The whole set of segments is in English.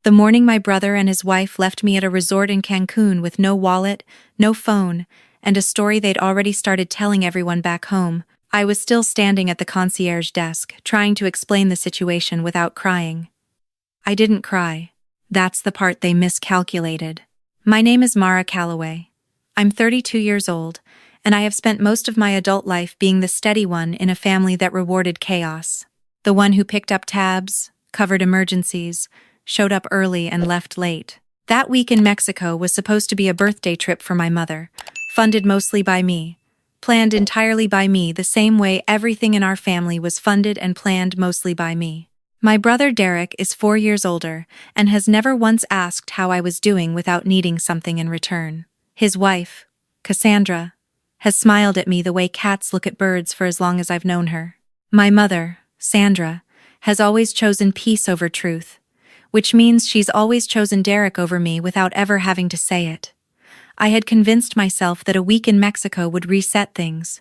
The morning my brother and his wife left me at a resort in Cancun with no wallet, no phone, and a story they'd already started telling everyone back home, I was still standing at the concierge desk, trying to explain the situation without crying. I didn't cry. That's the part they miscalculated. My name is Mara Calloway. I'm 32 years old, and I have spent most of my adult life being the steady one in a family that rewarded chaos. The one who picked up tabs, covered emergencies, showed up early and left late. That week in Mexico was supposed to be a birthday trip for my mother, funded mostly by me, planned entirely by me the same way everything in our family was funded and planned mostly by me. My brother Derek is 4 years older and has never once asked how I was doing without needing something in return. His wife, Cassandra, has smiled at me the way cats look at birds for as long as I've known her. My mother, Sandra, has always chosen peace over truth, which means she's always chosen Derek over me without ever having to say it. I had convinced myself that a week in Mexico would reset things,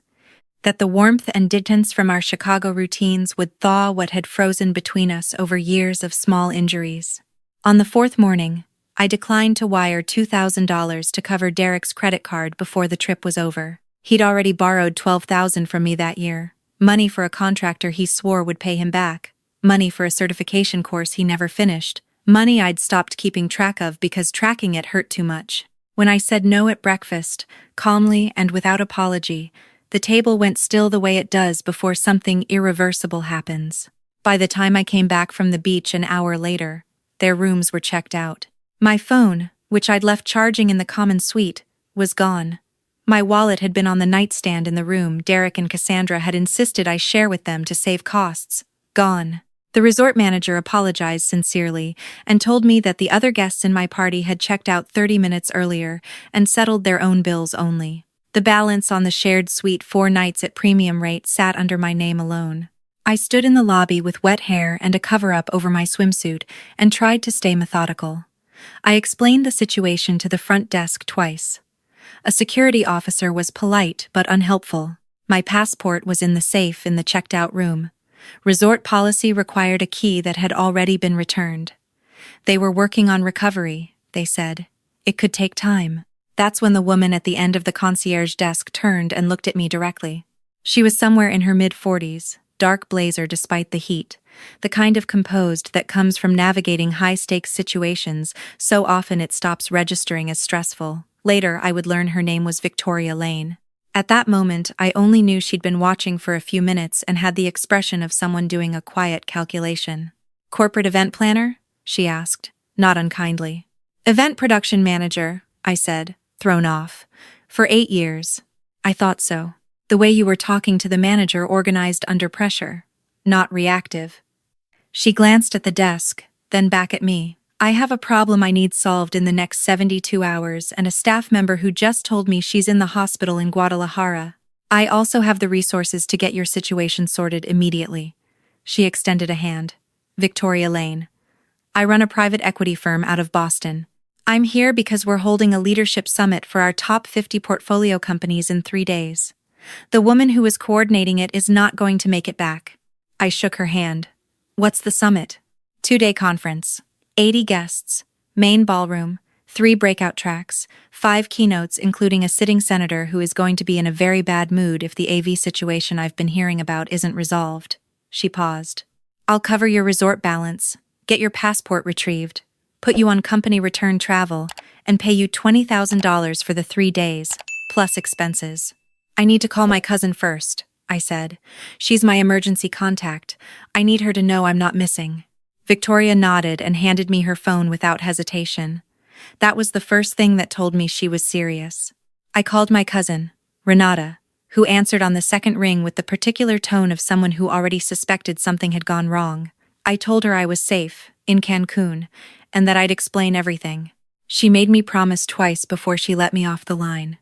that the warmth and distance from our Chicago routines would thaw what had frozen between us over years of small injuries. On the fourth morning, I declined to wire $2,000 to cover Derek's credit card before the trip was over. He'd already borrowed $12,000 from me that year, money for a contractor he swore would pay him back, money for a certification course he never finished, money I'd stopped keeping track of because tracking it hurt too much. When I said no at breakfast, calmly and without apology, the table went still the way it does before something irreversible happens. By the time I came back from the beach an hour later, their rooms were checked out. My phone, which I'd left charging in the common suite, was gone. My wallet had been on the nightstand in the room Derek and Cassandra had insisted I share with them to save costs. Gone. The resort manager apologized sincerely and told me that the other guests in my party had checked out 30 minutes earlier and settled their own bills only. The balance on the shared suite 4 nights at premium rate sat under my name alone. I stood in the lobby with wet hair and a cover-up over my swimsuit and tried to stay methodical. I explained the situation to the front desk twice. A security officer was polite but unhelpful. My passport was in the safe in the checked-out room. Resort policy required a key that had already been returned. They were working on recovery, they said. It could take time. That's when the woman at the end of the concierge desk turned and looked at me directly. She was somewhere in her mid-40s, dark blazer despite the heat, the kind of composed that comes from navigating high-stakes situations so often it stops registering as stressful. Later, I would learn her name was Victoria Lane. At that moment, I only knew she'd been watching for a few minutes and had the expression of someone doing a quiet calculation. "Corporate event planner?" she asked, not unkindly. "Event production manager," I said, thrown off. "For 8 years. I thought so. The way you were talking to the manager organized under pressure, not reactive." She glanced at the desk, then back at me. "I have a problem I need solved in the next 72 hours and a staff member who just told me she's in the hospital in Guadalajara. I also have the resources to get your situation sorted immediately." She extended a hand. "Victoria Lane. I run a private equity firm out of Boston. I'm here because we're holding a leadership summit for our top 50 portfolio companies in 3 days. The woman who is coordinating it is not going to make it back." I shook her hand. "What's the summit?" 2-day conference. 80 guests, main ballroom, 3 breakout tracks, 5 keynotes including a sitting senator who is going to be in a very bad mood if the AV situation I've been hearing about isn't resolved. She paused. "I'll cover your resort balance, get your passport retrieved, put you on company return travel, and pay you $20,000 for the 3 days, plus expenses." "I need to call my cousin first," I said. "She's my emergency contact. I need her to know I'm not missing." Victoria nodded and handed me her phone without hesitation. That was the first thing that told me she was serious. I called my cousin, Renata, who answered on the second ring with the particular tone of someone who already suspected something had gone wrong. I told her I was safe, in Cancun, and that I'd explain everything. She made me promise twice before she let me off the line.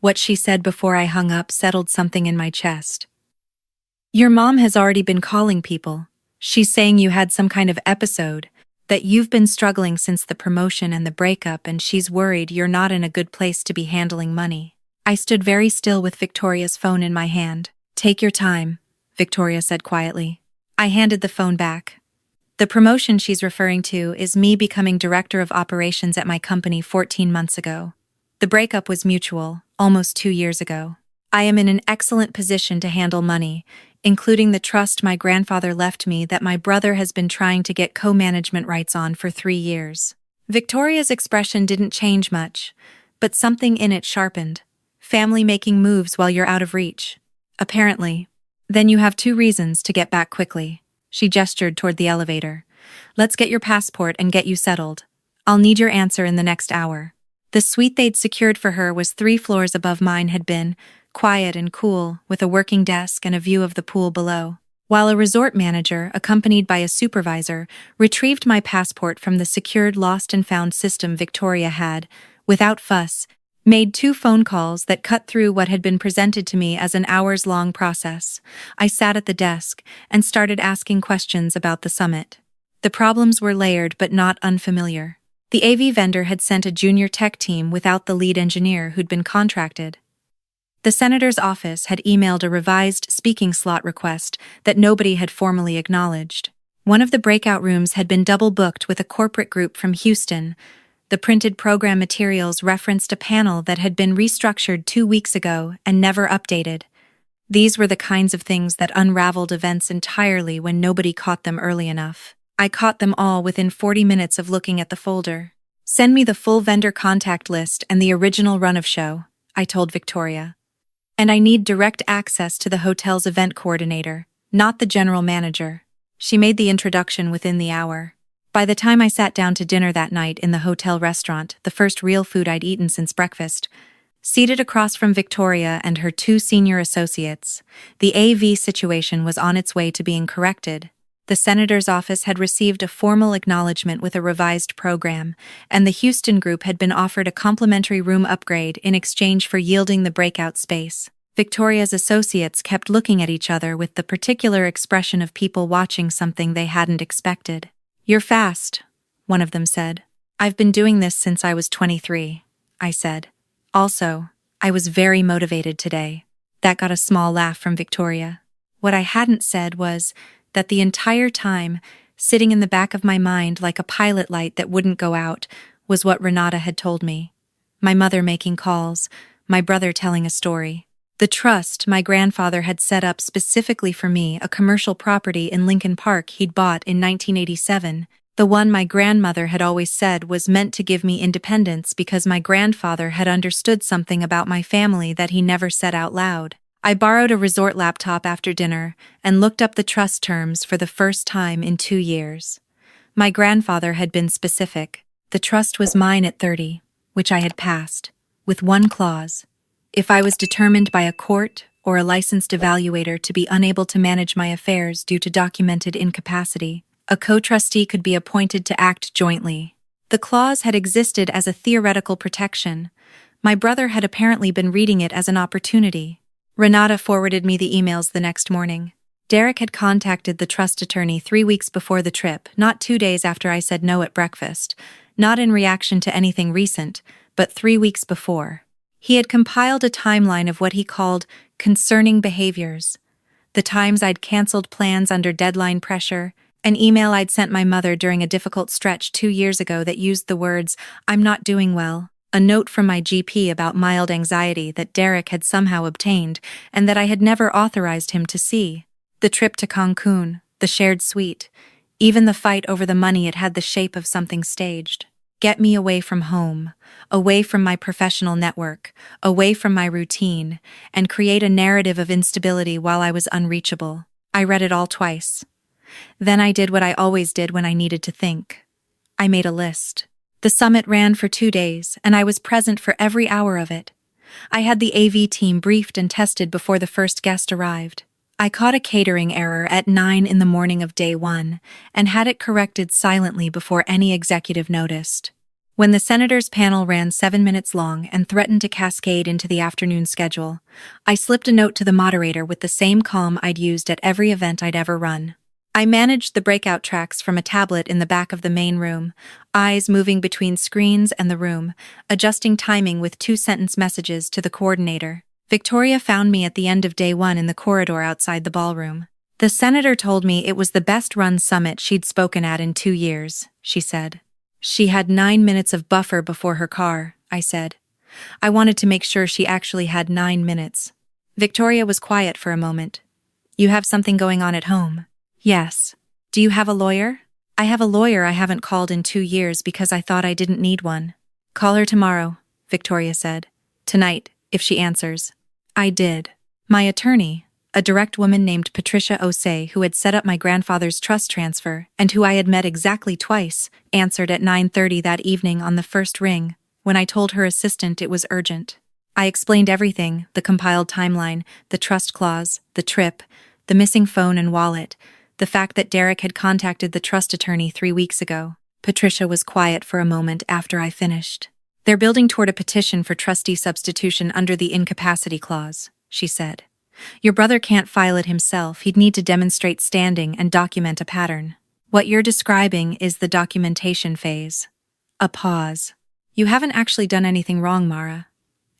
What she said before I hung up settled something in my chest. "Your mom has already been calling people. She's saying you had some kind of episode, that you've been struggling since the promotion and the breakup, and she's worried you're not in a good place to be handling money." I stood very still with Victoria's phone in my hand. "Take your time," Victoria said quietly. I handed the phone back. The promotion she's referring to is me becoming director of operations at my company 14 months ago. The breakup was mutual, almost 2 years ago. I am in an excellent position to handle money, including the trust my grandfather left me that my brother has been trying to get co-management rights on for 3 years. Victoria's expression didn't change much, but something in it sharpened. Family making moves while you're out of reach. Apparently. Then you have 2 reasons to get back quickly. She gestured toward the elevator. Let's get your passport and get you settled. I'll need your answer in the next hour. The suite they'd secured for her was 3 floors above mine had been, quiet and cool, with a working desk and a view of the pool below. While a resort manager, accompanied by a supervisor, retrieved my passport from the secured lost and found system Victoria had, without fuss, made 2 phone calls that cut through what had been presented to me as an hours-long process. I sat at the desk and started asking questions about the summit. The problems were layered but not unfamiliar. The AV vendor had sent a junior tech team without the lead engineer who'd been contracted. The senator's office had emailed a revised speaking slot request that nobody had formally acknowledged. One of the breakout rooms had been double-booked with a corporate group from Houston. The printed program materials referenced a panel that had been restructured 2 weeks ago and never updated. These were the kinds of things that unraveled events entirely when nobody caught them early enough. I caught them all within 40 minutes of looking at the folder. Send me the full vendor contact list and the original run of show, I told Victoria. And I need direct access to the hotel's event coordinator, not the general manager. She made the introduction within the hour. By the time I sat down to dinner that night in the hotel restaurant, the first real food I'd eaten since breakfast, seated across from Victoria and her 2 senior associates, the AV situation was on its way to being corrected. The senator's office had received a formal acknowledgement with a revised program, and the Houston group had been offered a complimentary room upgrade in exchange for yielding the breakout space. Victoria's associates kept looking at each other with the particular expression of people watching something they hadn't expected. "You're fast," one of them said. "I've been doing this since I was 23, I said. Also, I was very motivated today. That got a small laugh from Victoria. What I hadn't said was that the entire time, sitting in the back of my mind like a pilot light that wouldn't go out, was what Renata had told me. My mother making calls, my brother telling a story. The trust my grandfather had set up specifically for me, a commercial property in Lincoln Park he'd bought in 1987, the one my grandmother had always said was meant to give me independence because my grandfather had understood something about my family that he never said out loud. I borrowed a resort laptop after dinner and looked up the trust terms for the first time in 2 years. My grandfather had been specific. The trust was mine at 30, which I had passed, with one clause. If I was determined by a court or a licensed evaluator to be unable to manage my affairs due to documented incapacity, a co-trustee could be appointed to act jointly. The clause had existed as a theoretical protection. My brother had apparently been reading it as an opportunity. Renata forwarded me the emails the next morning. Derek had contacted the trust attorney 3 weeks before the trip, not 2 days after I said no at breakfast, not in reaction to anything recent, but 3 weeks before. He had compiled a timeline of what he called concerning behaviors. The times I'd canceled plans under deadline pressure, an email I'd sent my mother during a difficult stretch 2 years ago that used the words, "I'm not doing well," a note from my GP about mild anxiety that Derek had somehow obtained and that I had never authorized him to see. The trip to Cancún, the shared suite, even the fight over the money, it had the shape of something staged. Get me away from home, away from my professional network, away from my routine, and create a narrative of instability while I was unreachable. I read it all twice. Then I did what I always did when I needed to think. I made a list. The summit ran for 2 days, and I was present for every hour of it. I had the AV team briefed and tested before the first guest arrived. I caught a catering error at 9 in the morning of day 1, and had it corrected silently before any executive noticed. When the senators' panel ran 7 minutes long and threatened to cascade into the afternoon schedule, I slipped a note to the moderator with the same calm I'd used at every event I'd ever run. I managed the breakout tracks from a tablet in the back of the main room, eyes moving between screens and the room, adjusting timing with 2-sentence messages to the coordinator. Victoria found me at the end of day 1 in the corridor outside the ballroom. The senator told me it was the best-run summit she'd spoken at in 2 years, she said. She had 9 minutes of buffer before her car, I said. I wanted to make sure she actually had 9 minutes. Victoria was quiet for a moment. You have something going on at home? Yes. Do you have a lawyer? I have a lawyer I haven't called in 2 years because I thought I didn't need one. Call her tomorrow, Victoria said. Tonight, if she answers. I did. My attorney, a direct woman named Patricia Osei, who had set up my grandfather's trust transfer and who I had met exactly twice, answered at 9:30 that evening on the first ring, when I told her assistant it was urgent. I explained everything, the compiled timeline, the trust clause, the trip, the missing phone and wallet, the fact that Derek had contacted the trust attorney 3 weeks ago. Patricia was quiet for a moment after I finished. They're building toward a petition for trustee substitution under the incapacity clause, she said. Your brother can't file it himself. He'd need to demonstrate standing and document a pattern. What you're describing is the documentation phase. A pause. You haven't actually done anything wrong, Mara.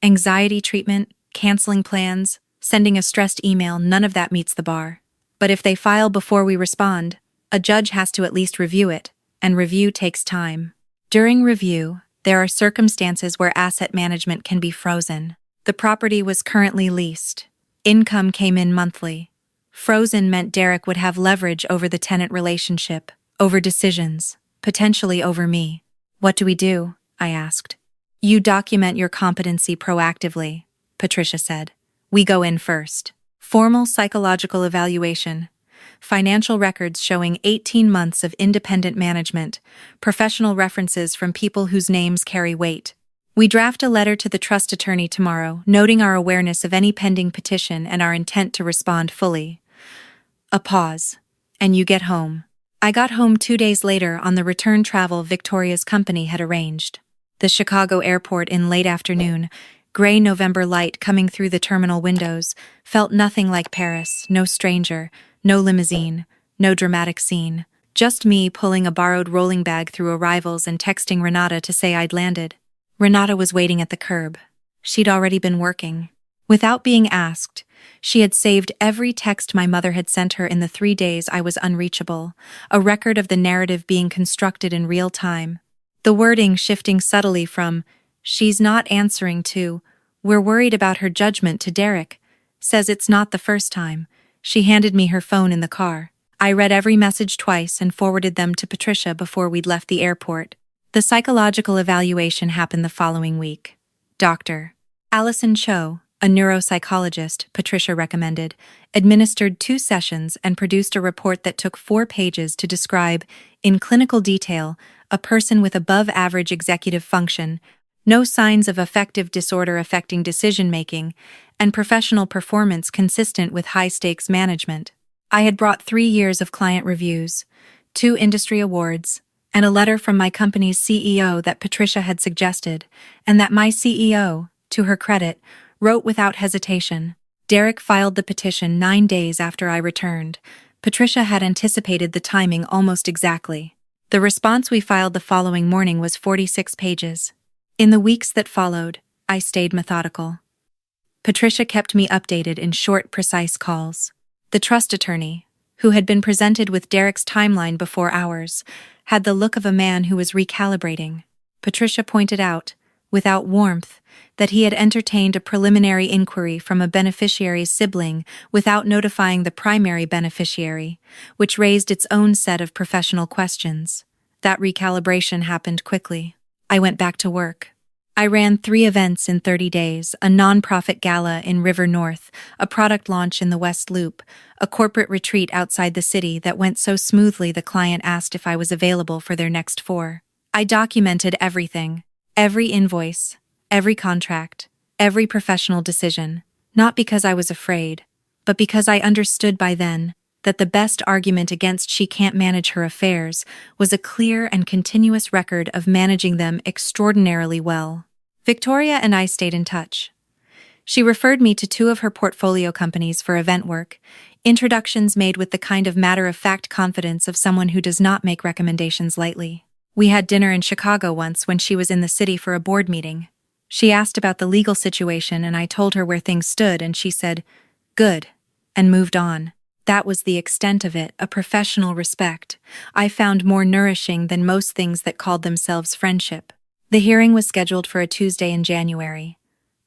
Anxiety treatment, canceling plans, sending a stressed email, none of that meets the bar. But if they file before we respond, a judge has to at least review it, and review takes time. During review, there are circumstances where asset management can be frozen. The property was currently leased. Income came in monthly. Frozen meant Derek would have leverage over the tenant relationship, over decisions, potentially over me. What do we do? I asked. You document your competency proactively, Patricia said. We go in first. Formal psychological evaluation. Financial records showing 18 months of independent management. Professional references from people whose names carry weight. We draft a letter to the trust attorney tomorrow, noting our awareness of any pending petition and our intent to respond fully. A pause. And you get home. I got home 2 days later on the return travel Victoria's company had arranged. The Chicago airport in late afternoon, gray November light coming through the terminal windows, felt nothing like Paris, no stranger, no limousine, no dramatic scene. Just me pulling a borrowed rolling bag through arrivals and texting Renata to say I'd landed. Renata was waiting at the curb. She'd already been working. Without being asked, she had saved every text my mother had sent her in the 3 days I was unreachable, a record of the narrative being constructed in real time. The wording shifting subtly from, she's not answering to, we're worried about her judgment to Derek, says it's not the first time. She handed me her phone in the car. I read every message twice and forwarded them to Patricia before we'd left the airport. The psychological evaluation happened the following week. Dr. Allison Cho, a neuropsychologist, Patricia recommended, administered 2 sessions and produced a report that took 4 pages to describe, in clinical detail, a person with above-average executive function, no signs of affective disorder affecting decision-making, and professional performance consistent with high-stakes management. I had brought 3 years of client reviews, 2 industry awards, and a letter from my company's CEO that Patricia had suggested, and that my CEO, to her credit, wrote without hesitation. Derek filed the petition 9 days after I returned. Patricia had anticipated the timing almost exactly. The response we filed the following morning was 46 pages. In the weeks that followed, I stayed methodical. Patricia kept me updated in short, precise calls. The trust attorney, who had been presented with Derek's timeline before ours, had the look of a man who was recalibrating. Patricia pointed out, without warmth, that he had entertained a preliminary inquiry from a beneficiary's sibling without notifying the primary beneficiary, which raised its own set of professional questions. That recalibration happened quickly. I went back to work. I ran 3 events in 30 days, a nonprofit gala in River North, a product launch in the West Loop, a corporate retreat outside the city that went so smoothly the client asked if I was available for their next 4. I documented everything, every invoice, every contract, every professional decision, not because I was afraid, but because I understood by then that the best argument against she can't manage her affairs was a clear and continuous record of managing them extraordinarily well. Victoria and I stayed in touch. She referred me to 2 of her portfolio companies for event work, introductions made with the kind of matter-of-fact confidence of someone who does not make recommendations lightly. We had dinner in Chicago once when she was in the city for a board meeting. She asked about the legal situation and I told her where things stood and she said, "Good," and moved on. That was the extent of it, a professional respect I found more nourishing than most things that called themselves friendship. The hearing was scheduled for a Tuesday in January.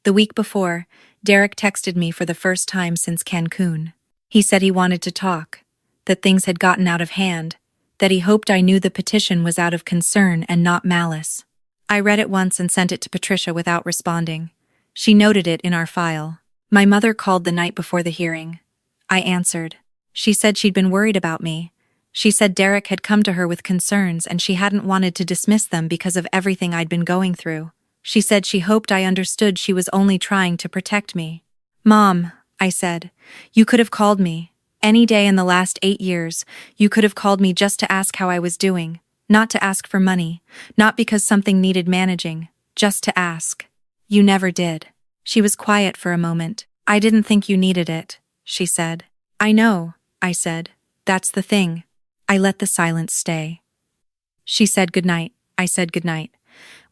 The week before, Derek texted me for the first time since Cancun. He said he wanted to talk, that things had gotten out of hand, that he hoped I knew the petition was out of concern and not malice. I read it once and sent it to Patricia without responding. She noted it in our file. My mother called the night before the hearing. I answered. She said she'd been worried about me. She said Derek had come to her with concerns and she hadn't wanted to dismiss them because of everything I'd been going through. She said she hoped I understood she was only trying to protect me. Mom, I said, you could have called me. Any day in the last 8 years, you could have called me just to ask how I was doing, not to ask for money, not because something needed managing, just to ask. You never did. She was quiet for a moment. I didn't think you needed it, she said. I know, I said. That's the thing. I let the silence stay. She said goodnight. I said goodnight.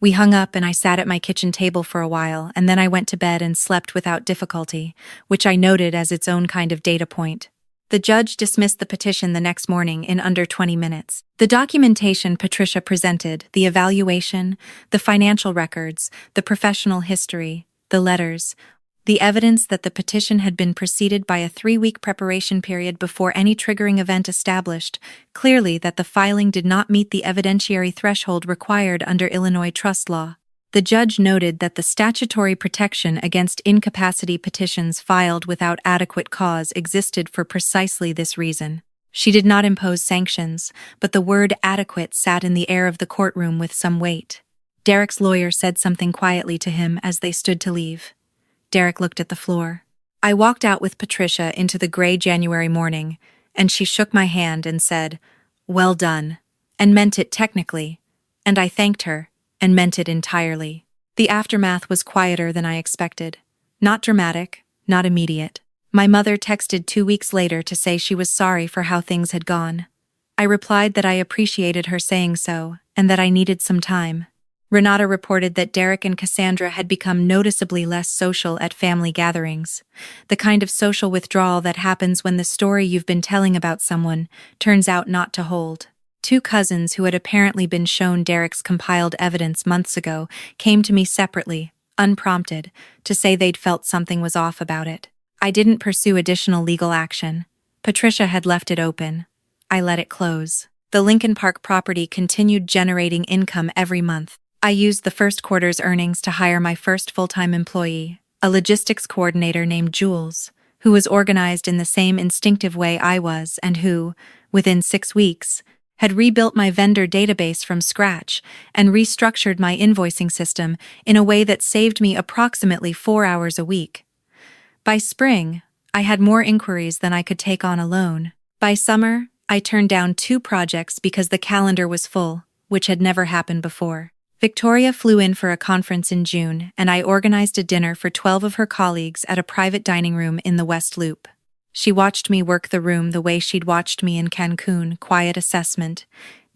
We hung up and I sat at my kitchen table for a while, and then I went to bed and slept without difficulty, which I noted as its own kind of data point. The judge dismissed the petition the next morning in under 20 minutes. The documentation Patricia presented, the evaluation, the financial records, the professional history, the letters, the evidence that the petition had been preceded by a 3-week preparation period before any triggering event established, clearly that the filing did not meet the evidentiary threshold required under Illinois trust law. The judge noted that the statutory protection against incapacity petitions filed without adequate cause existed for precisely this reason. She did not impose sanctions, but the word adequate sat in the air of the courtroom with some weight. Derek's lawyer said something quietly to him as they stood to leave. Derek looked at the floor. I walked out with Patricia into the gray January morning, and she shook my hand and said, "Well done," and meant it technically, and I thanked her, and meant it entirely. The aftermath was quieter than I expected. Not dramatic, not immediate. My mother texted 2 weeks later to say she was sorry for how things had gone. I replied that I appreciated her saying so, and that I needed some time. Renata reported that Derek and Cassandra had become noticeably less social at family gatherings, the kind of social withdrawal that happens when the story you've been telling about someone turns out not to hold. 2 cousins who had apparently been shown Derek's compiled evidence months ago came to me separately, unprompted, to say they'd felt something was off about it. I didn't pursue additional legal action. Patricia had left it open. I let it close. The Lincoln Park property continued generating income every month. I used the first quarter's earnings to hire my first full-time employee, a logistics coordinator named Jules, who was organized in the same instinctive way I was and who, within 6 weeks, had rebuilt my vendor database from scratch and restructured my invoicing system in a way that saved me approximately 4 hours a week. By spring, I had more inquiries than I could take on alone. By summer, I turned down 2 projects because the calendar was full, which had never happened before. Victoria flew in for a conference in June, and I organized a dinner for 12 of her colleagues at a private dining room in the West Loop. She watched me work the room the way she'd watched me in Cancun, quiet assessment,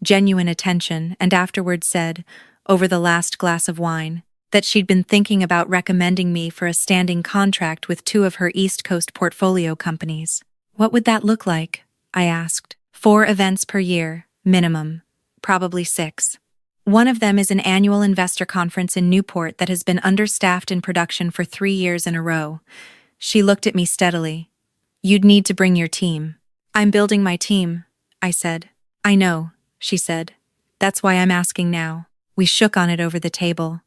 genuine attention, and afterward said, over the last glass of wine, that she'd been thinking about recommending me for a standing contract with 2 of her East Coast portfolio companies. What would that look like? I asked. 4 events per year, minimum. Probably 6. One of them is an annual investor conference in Newport that has been understaffed in production for 3 years in a row. She looked at me steadily. You'd need to bring your team. I'm building my team, I said. I know, she said. That's why I'm asking now. We shook on it over the table.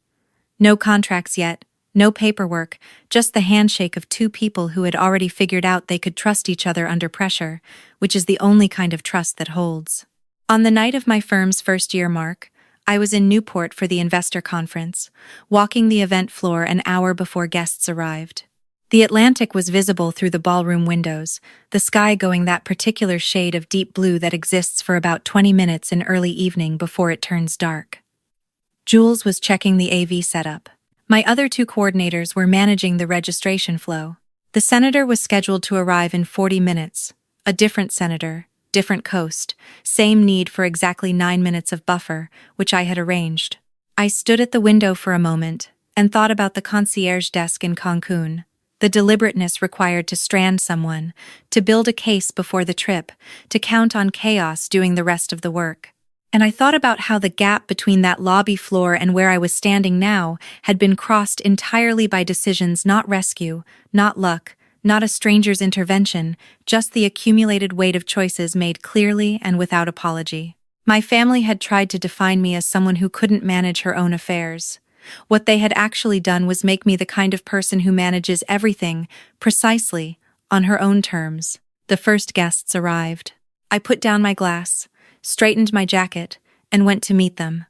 No contracts yet, no paperwork, just the handshake of 2 people who had already figured out they could trust each other under pressure, which is the only kind of trust that holds. On the night of my firm's first-year mark, I was in Newport for the investor conference, walking the event floor an hour before guests arrived. The Atlantic was visible through the ballroom windows, the sky going that particular shade of deep blue that exists for about 20 minutes in early evening before it turns dark. Jules was checking the AV setup. My other 2 coordinators were managing the registration flow. The senator was scheduled to arrive in 40 minutes. A different senator, different coast, same need for exactly 9 minutes of buffer, which I had arranged. I stood at the window for a moment and thought about the concierge desk in Cancun, The deliberateness required to strand someone, to build a case before the trip, to count on chaos doing the rest of the work. And I thought about how the gap between that lobby floor and where I was standing now had been crossed entirely by decisions not rescue, not luck, not a stranger's intervention, just the accumulated weight of choices made clearly and without apology. My family had tried to define me as someone who couldn't manage her own affairs. What they had actually done was make me the kind of person who manages everything, precisely, on her own terms. The first guests arrived. I put down my glass, straightened my jacket, and went to meet them.